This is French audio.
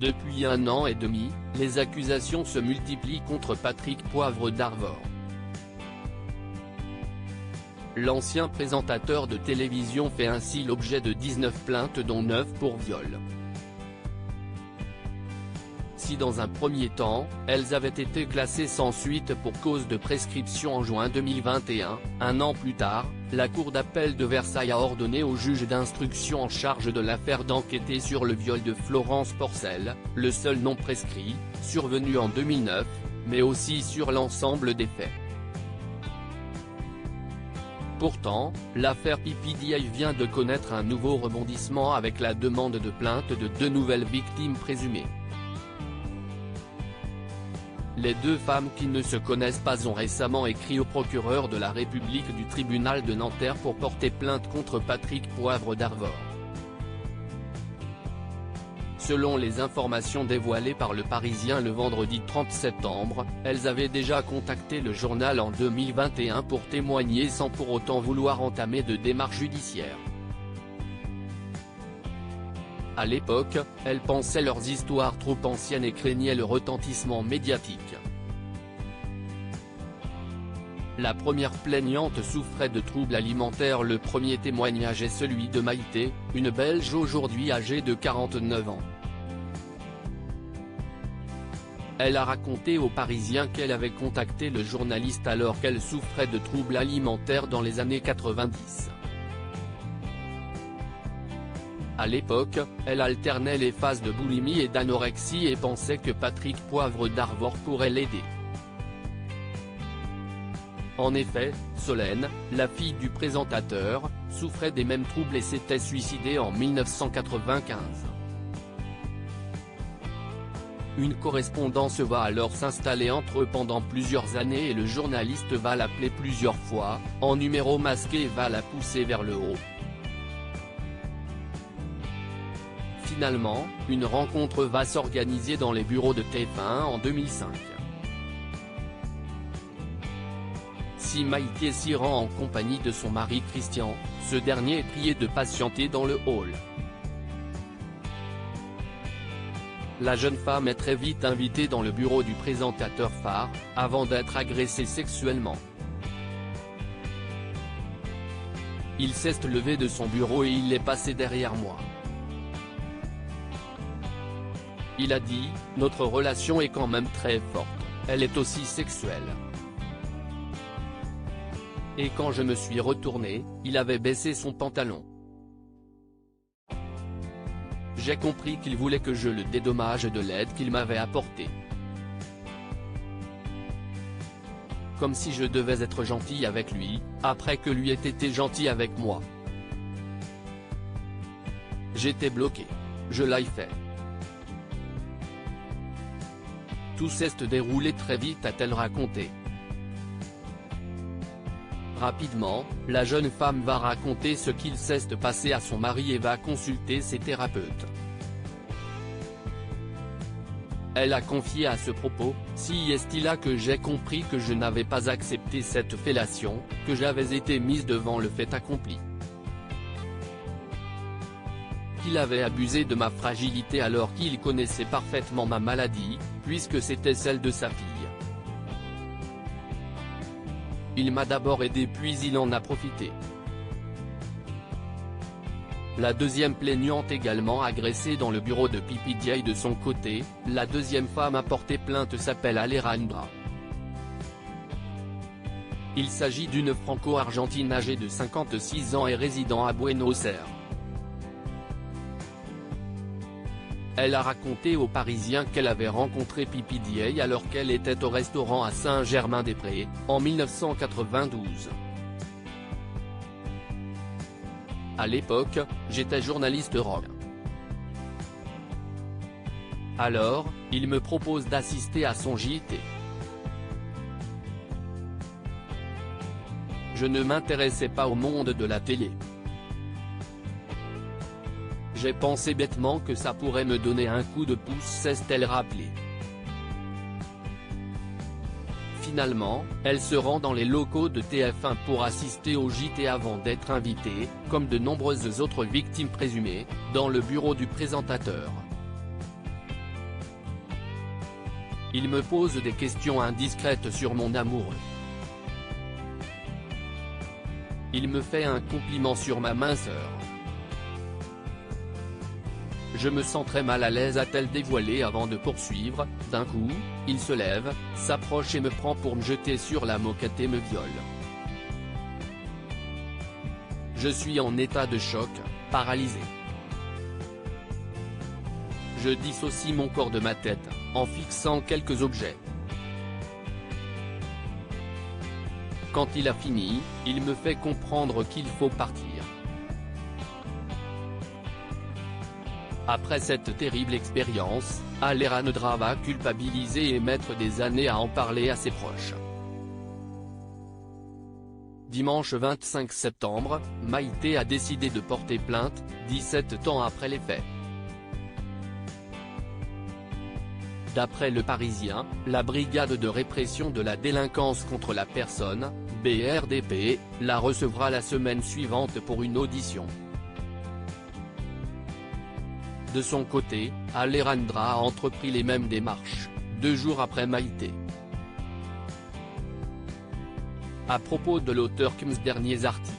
Depuis 1 an et demi, les accusations se multiplient contre Patrick Poivre d'Arvor. L'ancien présentateur de télévision fait ainsi l'objet de 19 plaintes dont 9 pour viol. Si dans un premier temps, elles avaient été classées sans suite pour cause de prescription en juin 2021, 1 an plus tard, la Cour d'appel de Versailles a ordonné au juge d'instruction en charge de l'affaire d'enquêter sur le viol de Florence Porcel, le seul non prescrit, survenu en 2009, mais aussi sur l'ensemble des faits. Pourtant, l'affaire PPDA vient de connaître un nouveau rebondissement avec la demande de plainte de 2 nouvelles victimes présumées. Les 2 femmes qui ne se connaissent pas ont récemment écrit au procureur de la République du tribunal de Nanterre pour porter plainte contre Patrick Poivre d'Arvor. Selon les informations dévoilées par Le Parisien le vendredi 30 septembre, elles avaient déjà contacté le journal en 2021 pour témoigner sans pour autant vouloir entamer de démarche judiciaire. À l'époque, elles pensaient leurs histoires trop anciennes et craignaient le retentissement médiatique. La première plaignante souffrait de troubles alimentaires. Le premier témoignage est celui de Maïté, une Belge aujourd'hui âgée de 49 ans. Elle a raconté aux Parisiens qu'elle avait contacté le journaliste alors qu'elle souffrait de troubles alimentaires dans les années 90. À l'époque, elle alternait les phases de boulimie et d'anorexie et pensait que Patrick Poivre d'Arvor pourrait l'aider. En effet, Solène, la fille du présentateur, souffrait des mêmes troubles et s'était suicidée en 1995. Une correspondance va alors s'installer entre eux pendant plusieurs années et le journaliste va l'appeler plusieurs fois, en numéro masqué et va la pousser vers le haut. Finalement, une rencontre va s'organiser dans les bureaux de TF1 en 2005. Si Maïté s'y rend en compagnie de son mari Christian, ce dernier est prié de patienter dans le hall. La jeune femme est très vite invitée dans le bureau du présentateur phare, avant d'être agressée sexuellement. Il s'est levé de son bureau et il est passé derrière moi. Il a dit, notre relation est quand même très forte, elle est aussi sexuelle. Et quand je me suis retourné, il avait baissé son pantalon. J'ai compris qu'il voulait que je le dédommage de l'aide qu'il m'avait apportée. Comme si je devais être gentil avec lui, après que lui ait été gentil avec moi. J'étais bloqué. Je l'ai fait. Tout s'est déroulé très vite, a-t-elle raconté. Rapidement, la jeune femme va raconter ce qu'il s'est passé à son mari et va consulter ses thérapeutes. Elle a confié à ce propos, si est-il là que j'ai compris que je n'avais pas accepté cette fellation, que j'avais été mise devant le fait accompli. Qu'il avait abusé de ma fragilité alors qu'il connaissait parfaitement ma maladie, puisque c'était celle de sa fille. Il m'a d'abord aidé puis il en a profité. La deuxième plaignante également agressée dans le bureau de PPDA de son côté, la deuxième femme à porter plainte s'appelle Alejandra. Il s'agit d'une franco-argentine âgée de 56 ans et résidant à Buenos Aires. Elle a raconté aux Parisiens qu'elle avait rencontré PPDA alors qu'elle était au restaurant à Saint-Germain-des-Prés, en 1992. À l'époque, j'étais journaliste rock. Alors, il me propose d'assister à son JT. Je ne m'intéressais pas au monde de la télé. J'ai pensé bêtement que ça pourrait me donner un coup de pouce, s'est-elle rappelé. Finalement, elle se rend dans les locaux de TF1 pour assister au JT avant d'être invitée, comme de nombreuses autres victimes présumées, dans le bureau du présentateur. Il me pose des questions indiscrètes sur mon amoureux. Il me fait un compliment sur ma minceur. Je me sens très mal à l'aise, a-t-elle dévoilé avant de poursuivre. D'un coup, il se lève, s'approche et me prend pour me jeter sur la moquette et me viole. Je suis en état de choc, paralysé. Je dissocie mon corps de ma tête, en fixant quelques objets. Quand il a fini, il me fait comprendre qu'il faut partir. Après cette terrible expérience, Alejandra va culpabiliser et mettre des années à en parler à ses proches. Dimanche 25 septembre, Maïté a décidé de porter plainte, 17 ans après les faits. D'après Le Parisien, la brigade de répression de la délinquance contre la personne, BRDP, la recevra la semaine suivante pour une audition. De son côté, Alejandra a entrepris les mêmes démarches, 2 jours après Maïté. À propos de l'auteur que mes derniers articles.